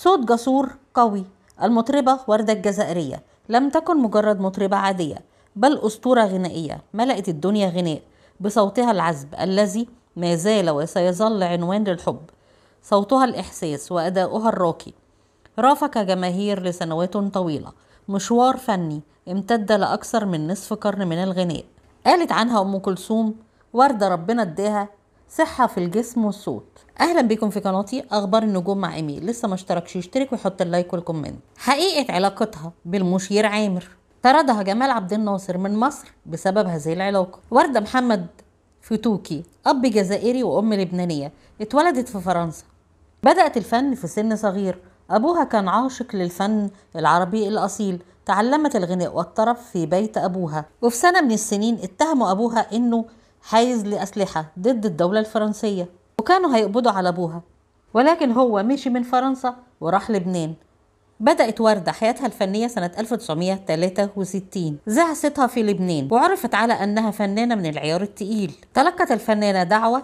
صوت جسور قوي. المطربة وردة الجزائرية لم تكن مجرد مطربة عادية، بل أسطورة غنائية ملأت الدنيا غناء بصوتها العذب الذي ما زال وسيظل عنوان للحب. صوتها الإحساس وأداؤها الراقي رافق جماهير لسنوات طويلة، مشوار فني امتد لأكثر من نصف قرن من الغناء. قالت عنها أم كلثوم: وردة ربنا اداها صحة في الجسم والصوت. أهلا بكم في قناتي أخبار النجوم مع إيمي. لسه ما اشتركش يشترك ويحط اللايك والكومنت. حقيقة علاقتها بالمشير عامر. طردها جمال عبد الناصر من مصر بسبب هذه العلاقة. وردة محمد فتوكي أب جزائري وأم لبنانية، اتولدت في فرنسا. بدأت الفن في سن صغير. أبوها كان عاشق للفن العربي الأصيل. تعلمت الغناء والطرب في بيت أبوها، وفي سنة من السنين اتهموا أبوها إنه حايز لأسلحة ضد الدولة الفرنسية، وكانوا هيقبضوا على أبوها، ولكن هو مشي من فرنسا وراح لبنان. بدأت وردة حياتها الفنية سنة 1963. زعستها في لبنان وعرفت على أنها فنانة من العيار التقيل. تلقت الفنانة دعوة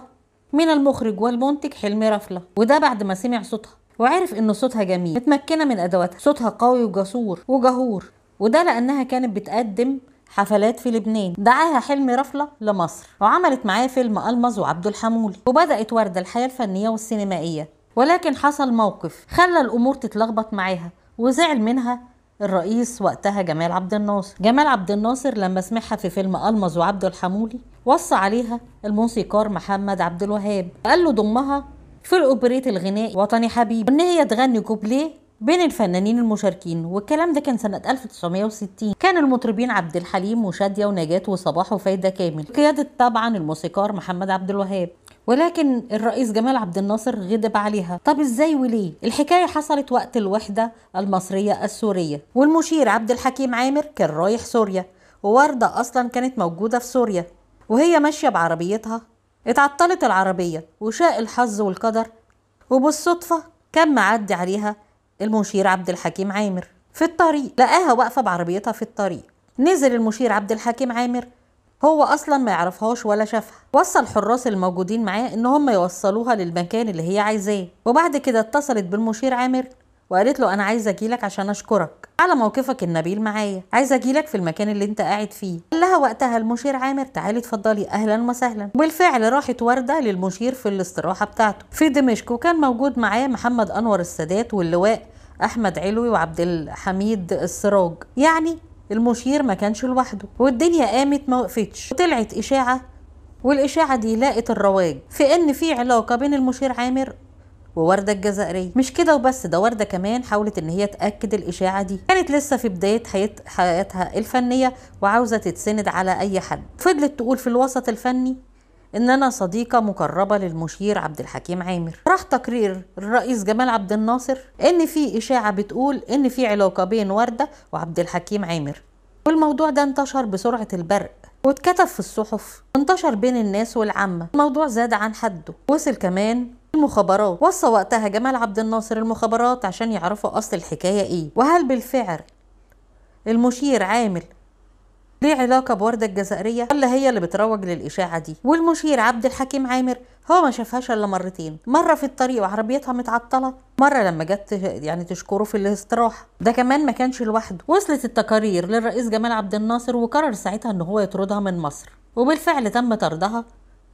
من المخرج والمنتج حلمي رفلة، وده بعد ما سمع صوتها وعرف إن صوتها جميل، متمكنة من أدواتها، صوتها قوي وجسور وجهور، وده لأنها كانت بتقدم حفلات في لبنان. دعاها حلمي رفلة لمصر وعملت معاه فيلم ألمظ وعبد الحمولي. وبدأت وردة الحياة الفنية والسينمائية، ولكن حصل موقف خلى الأمور تتلخبط معاها وزعل منها الرئيس وقتها جمال عبد الناصر. جمال عبد الناصر لما سمعها في فيلم ألمظ وعبد الحمولي وصى عليها الموسيقار محمد عبد الوهاب، قال له ضمها في الأوبريت الغنائي وطني حبيبي، وإن هي تغني كوبليه بين الفنانين المشاركين. والكلام ده كان سنة 1960. كان المطربين عبد الحليم وشادية ونجاة وصباح وفايدة كامل، قيادة طبعا الموسيقار محمد عبد الوهاب. ولكن الرئيس جمال عبد الناصر غضب عليها. طب ازاي وليه؟ الحكاية حصلت وقت الوحدة المصرية السورية، والمشير عبد الحكيم عامر كان رايح سوريا، ووردة أصلا كانت موجودة في سوريا. وهي ماشية بعربيتها اتعطلت العربية، وشاء الحظ والقدر وبالصدفة كان معدي عليها المشير عبد الحكيم عامر في الطريق، لقاها واقفة بعربيتها في الطريق. نزل المشير عبد الحكيم عامر، هو اصلا ما يعرفهاش ولا شافها، وصل الحراس الموجودين معاه ان هم يوصلوها للمكان اللي هي عايزاه. وبعد كده اتصلت بالمشير عامر وقالت له: انا عايزه اجيلك عشان اشكرك على موقفك النبيل معايا، عايزه اجيلك في المكان اللي انت قاعد فيه. قال لها وقتها المشير عامر: تعالي اتفضلي، اهلا وسهلا. وبالفعل راحت ورده للمشير في الاستراحه بتاعته في دمشق، وكان موجود معاه محمد انور السادات واللواء احمد علوي وعبد الحميد السراج. يعني المشير ما كانش لوحده، والدنيا قامت ما وقفتش، وطلعت اشاعه، والاشاعه دي لاقت الرواج في ان في علاقه بين المشير عامر ووردة الجزائرية. مش كده وبس، ده وردة كمان حاولت ان هي تأكد الاشاعة دي. كانت لسه في بداية حياتها الفنية وعاوزة تتسند على اي حد. فضلت تقول في الوسط الفني ان انا صديقة مقربة للمشير عبد الحكيم عامر. راح تقرير الرئيس جمال عبد الناصر ان في اشاعة بتقول ان في علاقة بين وردة وعبد الحكيم عامر، والموضوع ده انتشر بسرعة البرق واتكتب في الصحف وانتشر بين الناس والعامة. الموضوع زاد عن حده، وصل كمان المخابرات. وصى وقتها جمال عبد الناصر المخابرات عشان يعرفوا اصل الحكايه ايه، وهل بالفعل المشير عامر ليه علاقه بوردة الجزائريه ولا هي اللي بتروج للاشاعه دي. والمشير عبد الحكيم عامر هو ما شافهاش الا مرتين، مره في الطريق وعربيتها متعطله، مره لما جت يعني تشكره في الاستراحه. ده كمان ما كانش لوحده، وصلت التقارير للرئيس جمال عبد الناصر وقرر ساعتها ان هو يطردها من مصر، وبالفعل تم طردها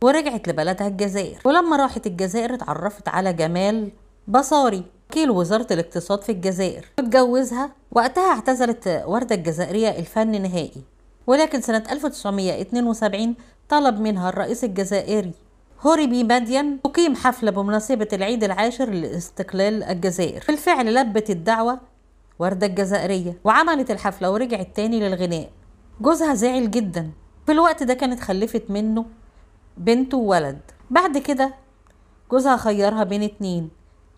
ورجعت لبلدها الجزائر. ولما راحت الجزائر اتعرفت على جمال بصاري وكيل وزارة الاقتصاد في الجزائر، اتجوزها. وقتها اعتزلت وردة الجزائرية الفن نهائي، ولكن سنة 1972 طلب منها الرئيس الجزائري هوري باديان تقيم حفلة بمناسبة العيد العاشر لاستقلال الجزائر. بالفعل لبت الدعوة وردة الجزائرية وعملت الحفلة ورجعت تاني للغناء. جوزها زعل جدا، في الوقت ده كانت خلفت منه بنت وولد. بعد كده جوزها خيرها بين اتنين،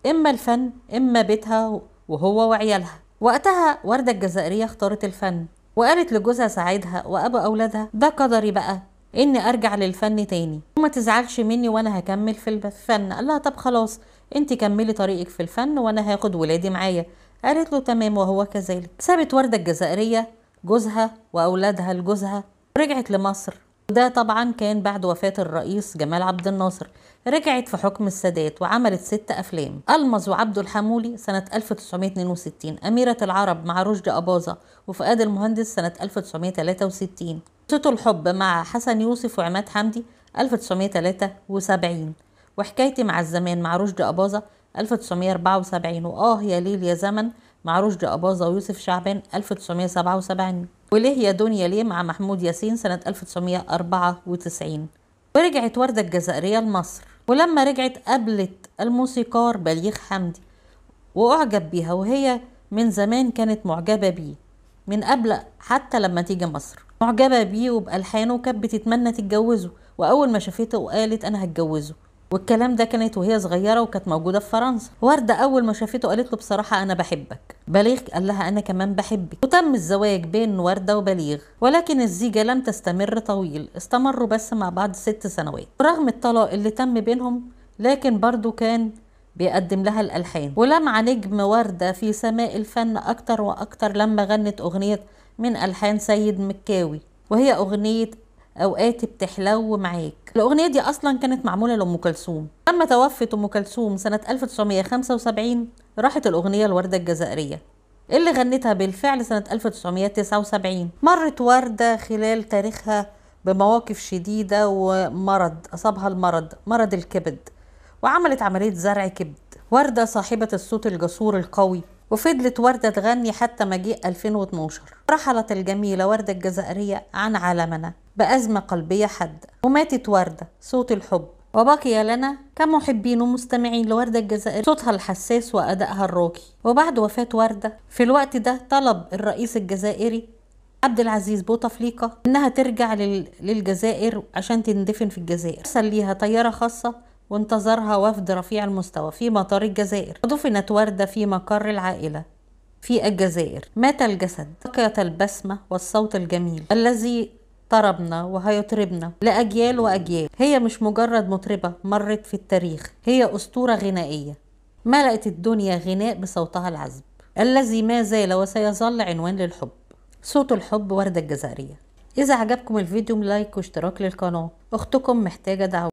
اما الفن اما بيتها وهو وعيالها. وقتها وردة الجزائرية اختارت الفن، وقالت لجوزها سعيدها وابو اولادها: ده قدري بقى اني ارجع للفن تاني، وما تزعلش مني وانا هكمل في الفن. قال لها: طب خلاص انت كملي طريقك في الفن وانا هاخد ولادي معايا. قالت له: تمام. وهو كذلك. سابت وردة الجزائرية جوزها واولادها لجوزها، رجعت لمصر وده طبعا كان بعد وفاة الرئيس جمال عبد الناصر. رجعت في حكم السادات وعملت 6 أفلام: ألمظ وعبده الحمولي سنة 1962، أميرة العرب مع رشدي أباظة وفؤاد المهندس سنة 1963، صوت الحب مع حسن يوسف وعماد حمدي 1973، وحكايتي مع الزمان مع رشدي أباظة 1974، وآه يا ليل يا زمن مع رشدي أباظة ويوسف شعبان 1977، وليه يا دنيا ليه مع محمود ياسين سنة 1994. ورجعت وردة الجزائرية لمصر، ولما رجعت قابلت الموسيقار بليغ حمدي وأعجب بيها، وهي من زمان كانت معجبة بيه من قبل حتى لما تيجي مصر، معجبة بيه وبألحانه، وكانت بتتمنى تتجوزه، وأول ما شافته قالت أنا هتجوزه. والكلام ده كانت وهي صغيرة وكانت موجودة في فرنسا. وردة أول ما شافته قالت له بصراحة أنا بحبك. بليغ قال لها أنا كمان بحبك، وتم الزواج بين وردة وبليغ، ولكن الزيجة لم تستمر طويل، استمروا بس مع بعض 6 سنوات. رغم الطلاق اللي تم بينهم لكن برضو كان بيقدم لها الألحان، ولمع نجم وردة في سماء الفن أكتر وأكتر لما غنت أغنية من ألحان سيد مكاوي، وهي أغنية أوقاتي بتحلو معاك. الأغنية دي أصلا كانت معمولة لأم كلثوم. لما توفت أم كلثوم سنة 1975 راحت الأغنية لوردة الجزائرية اللي غنتها بالفعل سنة 1979. مرت وردة خلال تاريخها بمواقف شديدة ومرض أصابها، مرض الكبد، وعملت عملية زرع كبد. وردة صاحبة الصوت الجسور القوي، وفضلت وردة تغني حتى مجيء 2012. رحلت الجميلة وردة الجزائرية عن عالمنا بأزمة قلبية حادة، وماتت وردة صوت الحب، وبقي لنا كمحبين ومستمعين لوردة الجزائرية صوتها الحساس وأدائها الراقي. وبعد وفاة وردة في الوقت ده طلب الرئيس الجزائري عبد العزيز بوتفليقة إنها ترجع للجزائر عشان تندفن في الجزائر. أرسل ليها طيارة خاصة وانتظرها وفد رفيع المستوى في مطار الجزائر، ودفنت وردة في مقر العائلة في الجزائر. مات الجسد، بقيت البسمة والصوت الجميل الذي طربنا وهيطربنا لأجيال وأجيال. هي مش مجرد مطربة مرت في التاريخ، هي أسطورة غنائية ملأت الدنيا غناء بصوتها العذب الذي ما زال وسيظل عنوان للحب. صوت الحب، وردة الجزائرية. إذا عجبكم الفيديو لايك واشتراك للقناة. أختكم محتاجة دعوة.